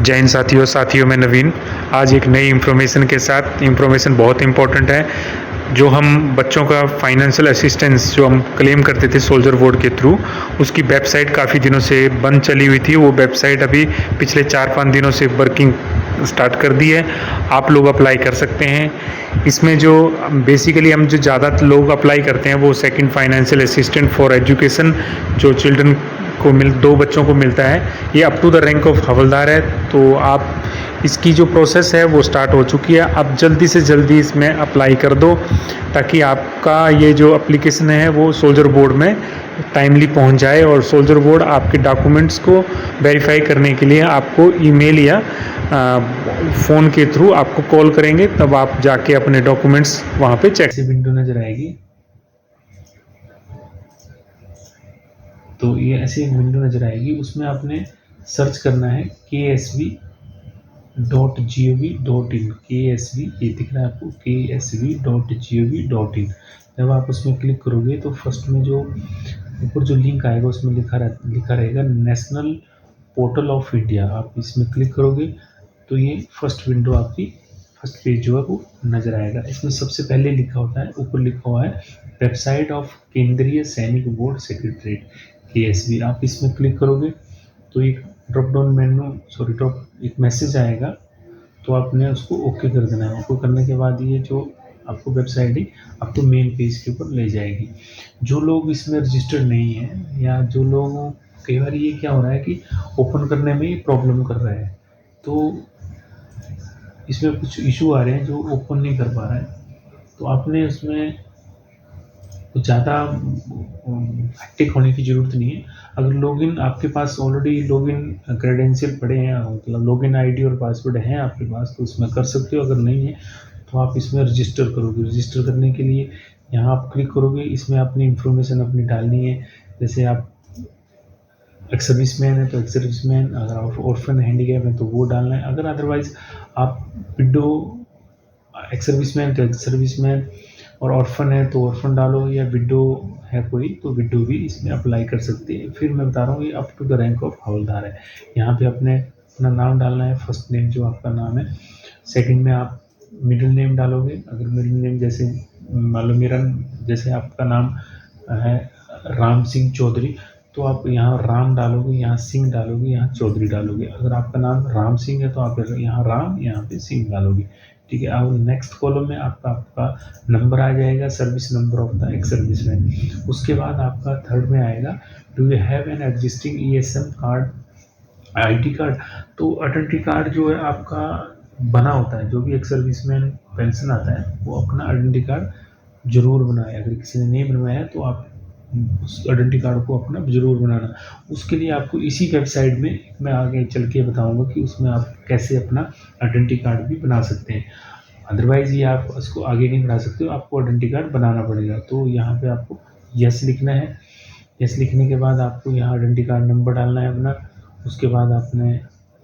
जय हिंद साथियों मैं नवीन। आज एक नई इन्फॉर्मेशन के साथ, इन्फॉर्मेशन बहुत इम्पोर्टेंट है। जो हम बच्चों का फाइनेंशियल असिस्टेंस जो हम क्लेम करते थे सोल्जर बोर्ड के थ्रू, उसकी वेबसाइट काफ़ी दिनों से बंद चली हुई थी। वो वेबसाइट अभी पिछले 4-5 दिनों से वर्किंग स्टार्ट कर दी है। आप लोग अप्लाई कर सकते हैं। इसमें जो बेसिकली हम जो ज़्यादा लोग अप्लाई करते हैं वो second financial assistant for education जो चिल्ड्रन को 2 बच्चों को मिलता है। ये up to the rank of havildar है। तो आप इसकी जो प्रोसेस है वो स्टार्ट हो चुकी है। आप जल्दी से जल्दी इसमें अप्लाई कर दो ताकि आपका ये जो एप्लीकेशन है वो सोल्जर बोर्ड में टाइमली पहुंच जाए, और सोल्जर बोर्ड आपके डॉक्यूमेंट्स को वेरीफाई करने के लिए आपको ईमेल या फ़ोन के थ्रू आपको कॉल करेंगे, तब आप जाके अपने डॉक्यूमेंट्स वहाँ पे चेक। से विंडो नज़र आएगी। तो ये ऐसी एक विंडो नज़र आएगी, उसमें आपने सर्च करना है ksv.gov.in। KSV ये दिख रहा है आपको, ksv.gov.in। जब आप उसमें क्लिक करोगे तो फर्स्ट में जो ऊपर जो लिंक आएगा उसमें लिखा रहेगा नेशनल पोर्टल ऑफ इंडिया। आप इसमें क्लिक करोगे तो ये फर्स्ट विंडो आपकी, फर्स्ट पेज जो है वो नज़र आएगा। इसमें सबसे पहले लिखा होता है, ऊपर लिखा हुआ है वेबसाइट ऑफ केंद्रीय सैनिक बोर्ड सेक्रेटरीट KSV। आप इसमें क्लिक करोगे तो एक एक मैसेज आएगा, तो आपने उसको ओके कर देना है। ओके करने के बाद ये जो आपको वेबसाइट है आपको मेन पेज के ऊपर ले जाएगी। जो लोग इसमें रजिस्टर्ड नहीं हैं, या जो लोगों, कई बार ये क्या हो रहा है कि ओपन करने में ही प्रॉब्लम कर रहा है, तो इसमें कुछ इशू आ रहे हैं जो ओपन नहीं कर पा रहा है। तो आपने उसमें कुछ ज़्यादा हैक्टिक होने की ज़रूरत नहीं है। अगर लॉगिन आपके पास ऑलरेडी लॉगिन क्रेडेंशियल पड़े हैं, मतलब लॉगिन आईडी और पासवर्ड है आपके पास, तो उसमें कर सकते हो। अगर नहीं है तो आप इसमें रजिस्टर करोगे। रजिस्टर करने के लिए यहाँ आप क्लिक करोगे, इसमें अपनी इंफॉर्मेशन अपनी डालनी है। जैसे आप एक्स सर्विसमैन है तो एक्स सर्विसमैन, अगर आप ऑर्फन हैंडीकैप है तो वो डालना है। अगर अदरवाइज आप विडो एक्स सर्विसमैन तो एक्स सर्विसमैन, और ऑर्फन है तो ऑर्फन डालो, या विडो है कोई तो विडो भी इसमें अप्लाई कर सकती है। फिर मैं बता रहा हूँ ये up to the rank of havildar है। यहाँ पे अपने अपना नाम डालना है, फर्स्ट नेम जो आपका नाम है। सेकंड में आप मिडिल नेम डालोगे। अगर मिडिल नेम जैसे मान लो मेरा जैसे आपका नाम है राम सिंह चौधरी, तो आप यहाँ राम डालोगे, यहाँ सिंह डालोगे, यहाँ चौधरी डालोगे। अगर आपका नाम राम सिंह है तो आप यहाँ राम, यहाँ पे सिंह डालोगे। ठीक है। अब नेक्स्ट कॉलम में आपका नंबर आ जाएगा, service number of the ex serviceman. उसके बाद आपका थर्ड में आएगा do you have an existing ESM card, ID card. तो आइडेंटिटी कार्ड जो है आपका बना होता है, जो भी एक्स सर्विसमैन पेंशन आता है वो अपना आइडेंटिटी कार्ड जरूर बनाए। अगर किसी ने नहीं बनवाया है तो आप उस आइडेंटिटी कार्ड को अपना ज़रूर बनाना। उसके लिए आपको इसी वेबसाइट में मैं आगे चल के बताऊंगा कि उसमें आप कैसे अपना आइडेंटिटी कार्ड भी बना सकते हैं। अदरवाइज़ ये आप उसको आगे नहीं बढ़ा सकते हो, आपको आइडेंटिटी कार्ड बनाना पड़ेगा। तो यहाँ पे आपको यस लिखना है। यस लिखने के बाद आपको यहाँ आइडेंटिटी कार्ड नंबर डालना है अपना। उसके बाद आपने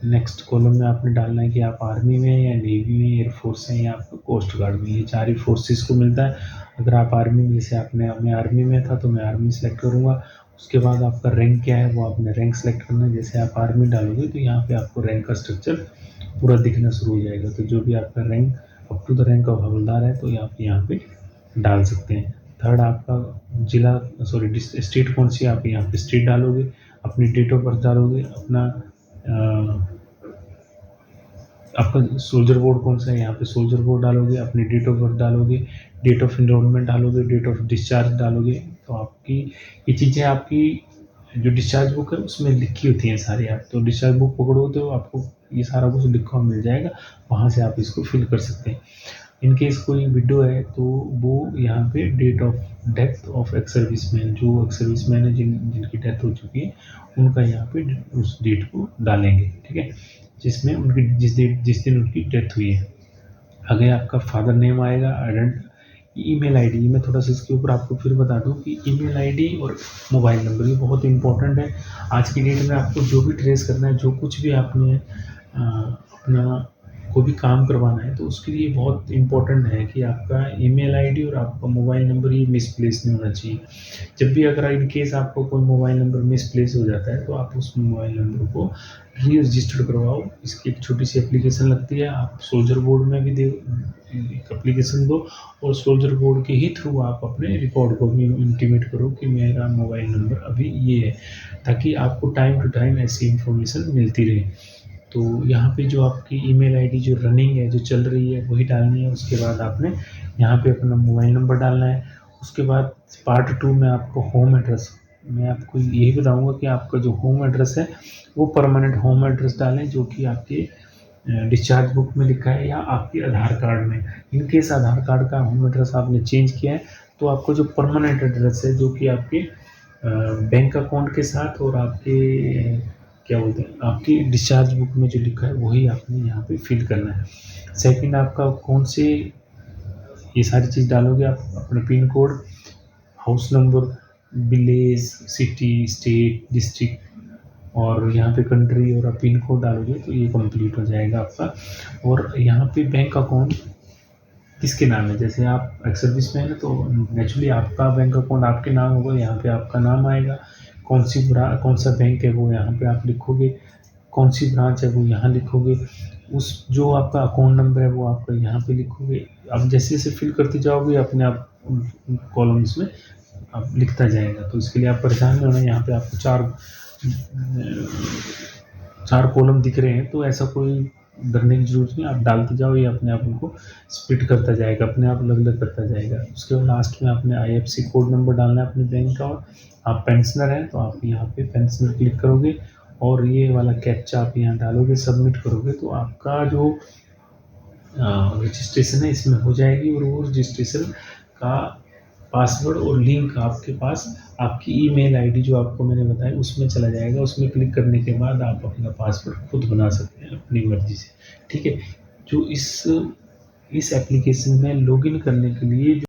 नेक्स्ट कॉलम में आपने डालना है कि आप आर्मी में, या नेवी में, एयरफोर्स हैं, या आपको कोस्ट गार्ड में। ये 4 ही फोर्सेस को मिलता है। अगर आप आर्मी में, जैसे मैं आर्मी में था तो मैं आर्मी सेलेक्ट करूँगा। उसके बाद आपका रैंक क्या है वो आपने रैंक सेलेक्ट करना है। जैसे आप आर्मी डालोगे तो यहाँ पे आपको रैंक का स्ट्रक्चर पूरा दिखना शुरू हो जाएगा। तो जो भी आपका rank up to the rank of havildar है तो आप यहाँ पे डाल सकते हैं। थर्ड आपका स्टेट कौन सी, आप यहाँ पे स्टेट डालोगे। अपनी डेट ऑफ बर्थ डालोगे, अपना आपका सोल्जर बोर्ड कौन सा है, यहाँ पे सोल्जर बोर्ड डालोगे। अपनी डेट ऑफ बर्थ डालोगे, डेट ऑफ इनरोलमेंट डालोगे, डेट ऑफ डिस्चार्ज डालोगे। तो आपकी ये चीज़ें आपकी जो डिस्चार्ज बुक है उसमें लिखी होती हैं सारी। आप तो डिस्चार्ज बुक पकड़ो तो आपको ये सारा कुछ लिखा हुआ मिल जाएगा, वहाँ से आप इसको फिल कर सकते हैं। इनकेस कोई विडो है तो वो यहाँ पे date of death of ex serviceman, जो एक्स सर्विसमैन है जिनकी डेथ हो चुकी है, उनका यहाँ पे उस डेट को डालेंगे। ठीक है, जिसमें उनकी जिस दिन उनकी डेथ हुई है। आगे आपका फादर नेम आएगा, ईमेल आईडी। मैं थोड़ा सा इसके ऊपर आपको फिर बता दूं कि ईमेल आईडी और मोबाइल नंबर ये बहुत इंपॉर्टेंट है। आज की डेट में आपको जो भी ट्रेस करना है, जो कुछ भी आपने अपना कोई भी काम करवाना है तो उसके लिए बहुत इम्पोर्टेंट है कि आपका ईमेल आईडी और आपका मोबाइल नंबर ये मिसप्लेस नहीं होना चाहिए। जब भी अगर इन केस आपको कोई मोबाइल नंबर मिसप्लेस हो जाता है तो आप उस मोबाइल नंबर को री रजिस्टर्ड करवाओ। इसकी एक छोटी सी एप्लीकेशन लगती है, आप सोल्जर बोर्ड में भी दे एक एप्लीकेशन दो और सोल्जर बोर्ड के ही थ्रू आप अपने रिकॉर्ड को भी इंटीमेट करो कि मेरा मोबाइल नंबर अभी ये है, ताकि आपको टाइम टू टाइम ऐसी इंफॉर्मेशन मिलती रहे। तो यहाँ पे जो आपकी ईमेल आईडी जो रनिंग है, जो चल रही है, वही डालनी है। उसके बाद आपने यहाँ पे अपना मोबाइल नंबर डालना है। उसके बाद पार्ट 2 में आपको होम एड्रेस, मैं आपको यही बताऊँगा कि आपका जो होम एड्रेस है वो परमानेंट होम एड्रेस डालें, जो कि आपके डिस्चार्ज बुक में लिखा है या आपके आधार कार्ड में। इन केस आधार कार्ड का होम एड्रेस आपने चेंज किया है तो आपको जो परमानेंट एड्रेस है, जो कि आपके बैंक अकाउंट के साथ और आपके क्या बोलते हैं, आपकी डिस्चार्ज बुक में जो लिखा है वही आपने यहाँ पे फिल करना है। सेकंड, आपका कौन से ये सारी चीज़ डालोगे आप, अपना pin code, house number, village, city, state, district और यहाँ पे कंट्री और आप पिन कोड डालोगे तो ये कंप्लीट हो जाएगा आपका। और यहाँ पे बैंक अकाउंट किसके नाम है, जैसे आप एक्स सर्विसमैन है तो नेचुरली आपका बैंक अकाउंट आपके नाम होगा, यहाँ पे आपका नाम आएगा। कौन सा बैंक है वो यहाँ पे आप लिखोगे, कौन सी ब्रांच है वो यहाँ लिखोगे, उस जो आपका अकाउंट नंबर है वो आपका यहाँ पे लिखोगे। आप जैसे जैसे फिल करते जाओगे अपने आप कॉलम्स में आप लिखता जाएगा। तो इसके लिए आप परेशान नहीं होना। यहाँ पे आपको चार कॉलम दिख रहे हैं तो ऐसा कोई डरने की जरूरत नहीं, आप डालते जाओ, ये अपने आप उनको स्प्लिट करता जाएगा, अपने आप अलग अलग करता जाएगा। उसके बाद लास्ट में आपने IFSC कोड नंबर डालना है अपने बैंक का। और आप पेंशनर हैं तो आप यहाँ पे पेंशनर क्लिक करोगे और ये वाला कैप्चा आप यहाँ डालोगे, सबमिट करोगे तो आपका जो रजिस्ट्रेशन है इसमें हो जाएगी। और वो रजिस्ट्रेशन का पासवर्ड और लिंक आपके पास आपकी ईमेल आईडी जो आपको मैंने बताया उसमें चला जाएगा। उसमें क्लिक करने के बाद आप अपना पासवर्ड खुद बना सकते हैं अपनी मर्जी से, ठीक है। जो इस एप्लीकेशन में लॉगिन करने के लिए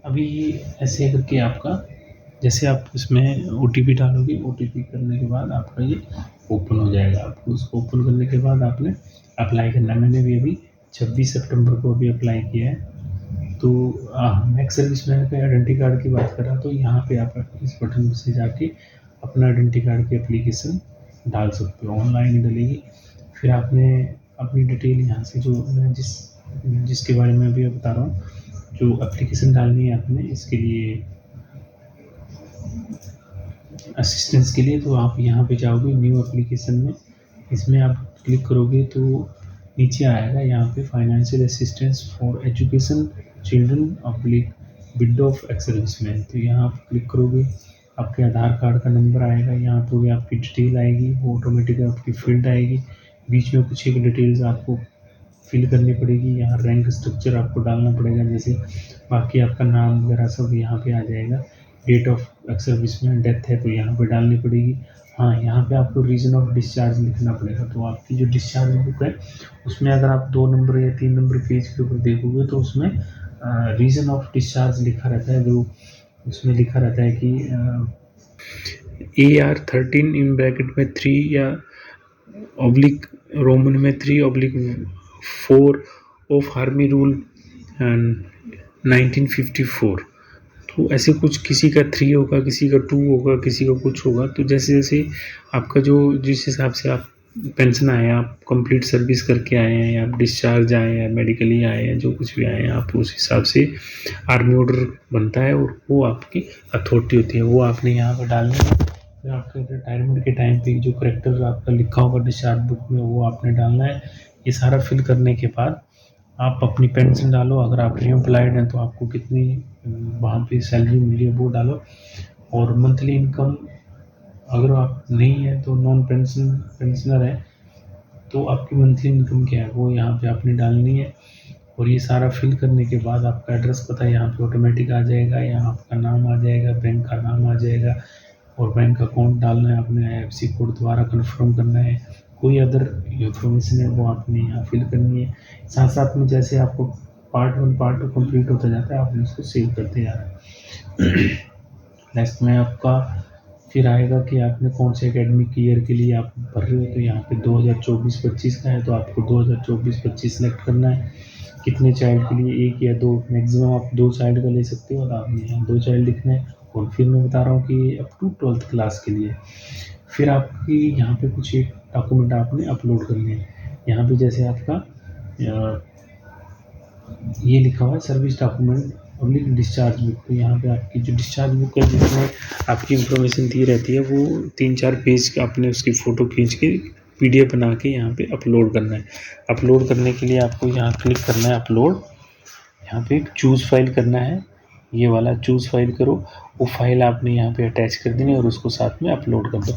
अभी ऐसे करके आपका, जैसे आप इसमें OTP डालोगे, OTP करने के बाद आपका ये ओपन हो जाएगा। आपको उसको ओपन करने के बाद आपने अप्लाई करना है। मैंने भी अभी 26 सितंबर को अभी अप्लाई किया है। तो मैं एक्स सर्विसमैन के आइडेंटिटी कार्ड की बात कर रहा, तो यहाँ पे आप इस बटन से जाके अपना आइडेंटिटी कार्ड की एप्लीकेशन डाल सकते हो, ऑनलाइन ही डलेगी। फिर आपने अपनी डिटेल यहाँ से जो मैं जिस जिसके बारे में अभी बता रहा हूँ, जो एप्लीकेशन डालनी है आपने इसके लिए असिस्टेंस के लिए, तो आप यहाँ पे जाओगे न्यू एप्लीकेशन में, इसमें आप क्लिक करोगे तो नीचे आएगा यहाँ पे financial assistance for education children oblique window of ex serviceman. तो यहाँ आप क्लिक करोगे, आपके आधार कार्ड का नंबर आएगा, यहाँ पे भी आपकी डिटेल आएगी, वो ऑटोमेटिक आपकी फील्ड आएगी, बीच में कुछ एक डिटेल्स आपको फिल करनी पड़ेगी, यहाँ रैंक स्ट्रक्चर आपको डालना पड़ेगा, जैसे बाकी आपका नाम वगैरह सब यहाँ पे आ जाएगा। Date of ex serviceman death है तो यहाँ पे डालनी पड़ेगी। हाँ, यहाँ पे आपको रीज़न ऑफ डिस्चार्ज लिखना पड़ेगा। तो आपकी जो डिस्चार्ज बुक है उसमें अगर आप 2 नंबर या 3 नंबर पेज के ऊपर देखोगे तो उसमें रीज़न ऑफ डिस्चार्ज लिखा रहता है, जो उसमें लिखा रहता है कि AR13 इन ब्रैकेट में 3 या ऑब्लिक रोमन में 3/4 ऑफ आर्मी रूल 1954। तो ऐसे कुछ किसी का 3 होगा, किसी का 2 होगा, किसी का कुछ होगा। तो जैसे जैसे आपका जो जिस हिसाब से आप पेंशन आए, आप कंप्लीट सर्विस करके आए हैं, या आप डिस्चार्ज आए हैं, मेडिकली आए हैं, जो कुछ भी आए हैं, आप उस हिसाब से आर्मी ऑर्डर बनता है और वो आपकी अथॉरिटी होती है, वो आपने यहाँ पर डालना है। फिर आपके रिटायरमेंट के टाइम पे जो करेक्टर आपका लिखा होगा डिस्चार्ज बुक में वो आपने डालना है। ये सारा फिल करने के बाद आप अपनी पेंशन डालो, अगर आप रीएम्प्लॉयड हैं तो आपको कितनी वहाँ पे सैलरी मिली है वो डालो, और मंथली इनकम अगर आप नहीं है तो नॉन पेंशनर है तो आपकी मंथली इनकम क्या है वो यहाँ पे आपने डालनी है। और ये सारा फिल करने के बाद आपका एड्रेस पता यहाँ पे ऑटोमेटिक आ जाएगा, यहाँ आपका नाम आ जाएगा, बैंक का नाम आ जाएगा, और बैंक अकाउंट डालना है, अपने IFSC कोड द्वारा कन्फर्म करना है, कोई अदर इंफॉर्मेशन है वो आपने यहाँ फिल करनी है। साथ साथ में जैसे आपको पार्ट 1 पार्ट 2 कंप्लीट होता जाता है आपने उसको सेव करते जाना है। नेक्स्ट में आपका फिर आएगा कि आपने कौन से एकेडमिक ईयर के लिए आप भर रहे हो, तो यहाँ पे 2024-25 का है तो आपको 2024-25 सेलेक्ट करना है। कितने चाइल्ड के लिए, 1 या 2, मैक्सिमम आप 2 चाइल्ड का ले सकते हो, और आपने यहाँ 2 चाइल्ड लिखना है। और फिर मैं बता रहा हूँ कि अप टू 12th क्लास के लिए फिर आपकी यहाँ पे कुछ एक डॉक्यूमेंट आपने अपलोड करने हैं। यहाँ पे जैसे आपका ये लिखा हुआ है service document public discharge book, तो यहाँ पे आपकी जो डिस्चार्ज बुक है जिसमें आपकी इंफॉर्मेशन दी रहती है वो 3-4 पेज का आपने उसकी फ़ोटो खींच के PDF बना के यहाँ पे अपलोड करना है। अपलोड करने के लिए आपको यहाँ क्लिक करना है अपलोड, यहाँ पे चूज़ फाइल करना है, ये वाला चूज़ फाइल करो, वो फाइल आपने यहाँ पे अटैच कर देनी और उसको साथ में अपलोड कर दो।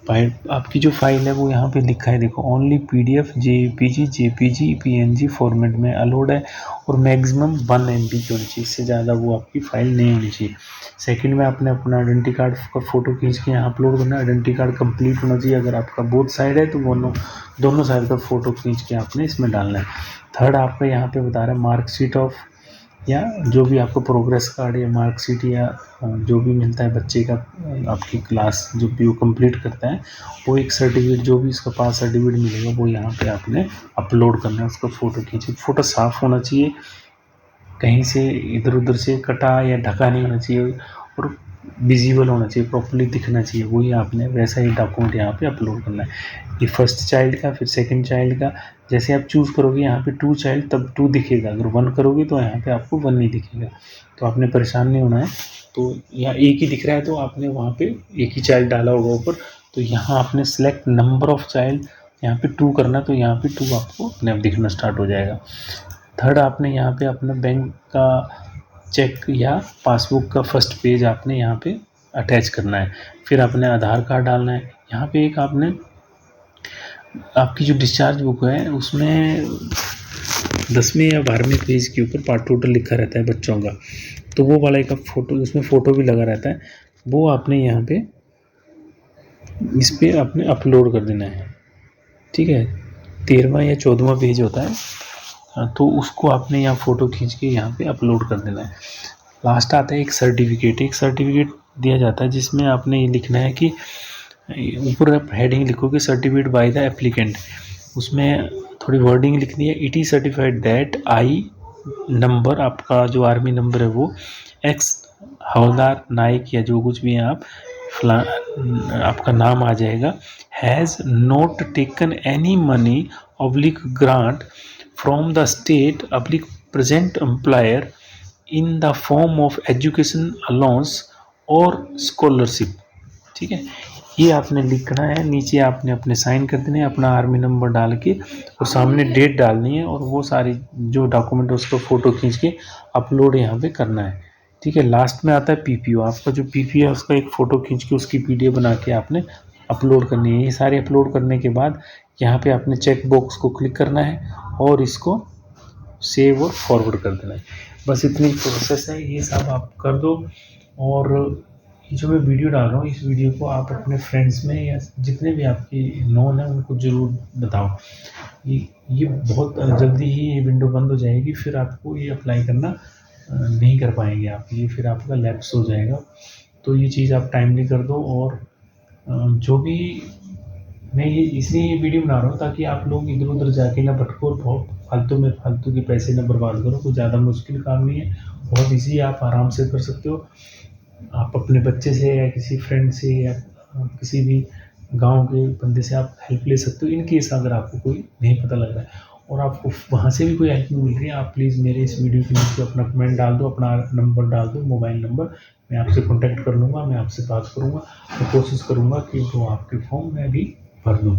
फाइल आपकी जो फाइल है वो यहाँ पे लिखा है देखो, only PDF JPG PNG format में अलाउड है, और मैक्सिमम 1 MB की होनी चाहिए, इससे ज़्यादा वो आपकी फ़ाइल नहीं होनी चाहिए। सेकंड में आपने अपना आइडेंटिटी कार्ड का फ़ोटो खींच के यहाँ अपलोड करना है। आइडेंटिटी कार्ड कंप्लीट होना चाहिए, अगर आपका बोथ साइड है तो दोनों साइड का फ़ोटो खींच के आपने इसमें डालना है। थर्ड आपका यहाँ पे बता रहा है मार्कशीट ऑफ, या जो भी आपको प्रोग्रेस कार्ड या मार्कशीट या जो भी मिलता है बच्चे का, आपकी क्लास जो भी वो कंप्लीट करता है वो एक सर्टिफिकेट, जो भी उसका पास सर्टिफिकेट मिलेगा वो यहाँ पे आपने अपलोड करना है। उसका फ़ोटो खींचिए, फ़ोटो साफ़ होना चाहिए, कहीं से इधर उधर से कटा या ढका नहीं होना चाहिए, और विजिबल होना चाहिए, प्रॉपर्ली दिखना चाहिए, वही आपने वैसा ही डॉक्यूमेंट यहाँ पे अपलोड करना है। ये फर्स्ट चाइल्ड का, फिर सेकंड चाइल्ड का, जैसे आप चूज़ करोगे यहाँ पे 2 चाइल्ड तब 2 दिखेगा, अगर 1 करोगे तो यहाँ पे आपको 1 नहीं दिखेगा, तो आपने परेशान नहीं होना है। तो यहाँ एक ही दिख रहा है तो आपने वहाँ पे एक ही चाइल्ड डाला होगा ऊपर, तो यहाँ आपने सेलेक्ट नंबर ऑफ चाइल्ड यहाँ पे 2 करना, तो यहाँ पे 2 आपको अपने आप दिखना स्टार्ट हो जाएगा। थर्ड आपने यहाँ पे अपना बैंक का चेक या पासबुक का फर्स्ट पेज आपने यहाँ पे अटैच करना है। फिर अपने आधार कार्ड डालना है। यहाँ पे एक आपने आपकी जो डिस्चार्ज बुक है उसमें 10वें या 12वें पेज के ऊपर पार्ट टोटल लिखा रहता है बच्चों का, तो वो वाला एक फ़ोटो, उसमें फ़ोटो भी लगा रहता है, वो आपने यहाँ पे इस पर आपने अपलोड कर देना है। ठीक है, 13वां या 14वां पेज होता है, तो उसको आपने यहाँ फ़ोटो खींच के यहाँ पे अपलोड कर देना है। लास्ट आता है एक सर्टिफिकेट दिया जाता है जिसमें आपने ये लिखना है कि ऊपर आप हेडिंग लिखोगे सर्टिफिकेट बाय द एप्लीकेंट, उसमें थोड़ी वर्डिंग लिखनी है, it is certified that I number, आपका जो आर्मी नंबर है वो एक्स हवलदार नाइक या जो कुछ भी है आप आपका नाम आ जाएगा, has not taken any money oblique grant from the state अप्लिक present employer in the form of education allowance और स्कॉलरशिप। ठीक है, ये आपने लिखना है, नीचे आपने अपने साइन कर देने हैं, अपना आर्मी नंबर डाल के और सामने डेट डालनी है, और वो सारी जो डॉक्यूमेंट उसको फ़ोटो खींच के अपलोड यहाँ पे करना है। ठीक है, लास्ट में आता है पीपीओ, आपका जो पीपीओ है उसका एक फ़ोटो खींच के उसकी पीडीएफ बना के आपने अपलोड करनी है। ये सारे अपलोड करने के बाद यहाँ पे आपने चेक बॉक्स को क्लिक करना है और इसको सेव और फॉरवर्ड कर देना है। बस इतनी प्रोसेस है, ये सब आप कर दो। और ये जो मैं वीडियो डाल रहा हूँ, इस वीडियो को आप अपने फ्रेंड्स में या जितने भी आपके नोन हैं उनको ज़रूर बताओ। ये बहुत जल्दी ही ये विंडो बंद हो जाएगी, फिर आपको ये अप्लाई करना नहीं कर पाएंगे आप, ये फिर आपका लैप्स हो जाएगा। तो ये चीज़ आप टाइमली कर दो। और जो भी मैं ये इसलिए ये वीडियो बना रहा हूँ ताकि आप लोग इधर उधर जाके ना भटको और बहुत फालतू के पैसे ना बर्बाद करो। कोई ज़्यादा मुश्किल काम नहीं है, बहुत ईजी, आप आराम से कर सकते हो। आप अपने बच्चे से या किसी फ्रेंड से या किसी भी गांव के बंदे से आप हेल्प ले सकते हो, इन केस अगर आपको कोई नहीं पता लग रहा है और आपको वहाँ से भी कोई हेल्प नहीं मिल रही है। आप प्लीज़ मेरे इस वीडियो के नीचे अपना कमेंट डाल दो, अपना नंबर डाल दो, मोबाइल नंबर, मैं आपसे कॉन्टैक्ट कर लूँगा, मैं आपसे बात करूँगा, मैं कोशिश करूँगा कि वो आपके फॉर्म मैं भी भर दूँ।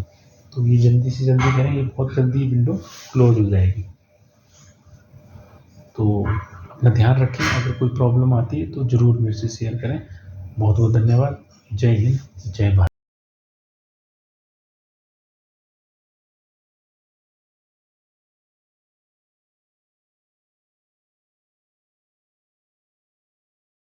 तो ये जल्दी से जल्दी करें, ये बहुत जल्दी विंडो क्लोज हो जाएगी। तो अपना ध्यान रखें, अगर कोई प्रॉब्लम आती है तो ज़रूर मेरे से शेयर करें। बहुत बहुत धन्यवाद। जय हिंद, जय भारत।